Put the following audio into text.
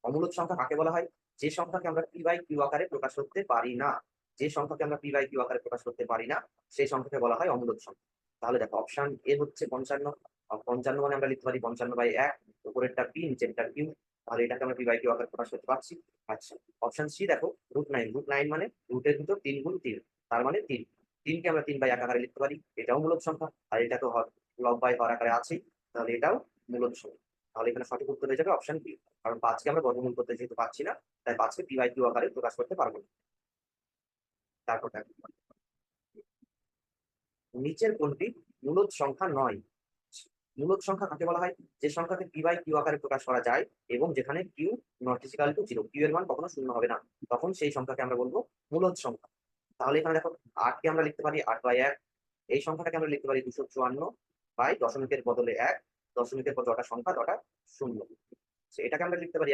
অমূলদ সংখ্যা কাকে বলা হয়? যে সংখ্যাকে আমরা পি বাই কিউ আকারে প্রকাশ করতে পারি না। যে সংখ্যাকে আমরা পি বাই কিউ আকারে প্রকাশ করতে পারি না, সেই সংখ্যাকে বলা হয় অমূলদ সংখ্যা। তাহলে দেখো অপশন এ হচ্ছে 55। 55 মানে আমরা লিখতে পারি 55/1, উপরেরটা পি, নিচেরটা কিউ। তাহলে এটাকে আমরা পি বাই কিউ আকারে প্রকাশ করতে পারছি। আচ্ছা, অপশন সি দেখো √9। √9 মানে রুটের ভিতর 3 গুণ 3, তার মানে 3। 3 কে আমরা 3/1 আকারে লিখতে পারি, এটাও মূলদ সংখ্যা। আর এটা তো লব বাই হর আকারে আছেই, তাহলে এটাও মূলদ সংখ্যা। তাহলে এখানে সঠিক উত্তর হয়ে যাবে অপশন বি। কারণ 5 কে আমরা বর্গমূল করতে যেহেতু পারছি না, তাই 5 কে পি বাই কিউ আকারে প্রকাশ করতে পারবো না। তারপর দেখো নিচের কোনটি মূলদ সংখ্যা নয়? মূলদ সংখ্যা কাকে বলা হয়? যে সংখ্যাকে পি বাই কিউ আকারে প্রকাশ করা যায় এবং যেখানে Q not equal to 0, Q এর মান কখনো শূন্য হবে না, তখন সেই সংখ্যাকে আমরা বলবো মূলদ সংখ্যা। তাহলে এখানে দেখো 8 কে আমরা লিখতে পারি 8/1। এই সংখ্যাটাকে আমরা লিখতে পারি 254/, দশমিকের বদলে 1, দশমিকের পর যটা সংখ্যা তটা শূন্য। এটাকে আমরা লিখতে পারি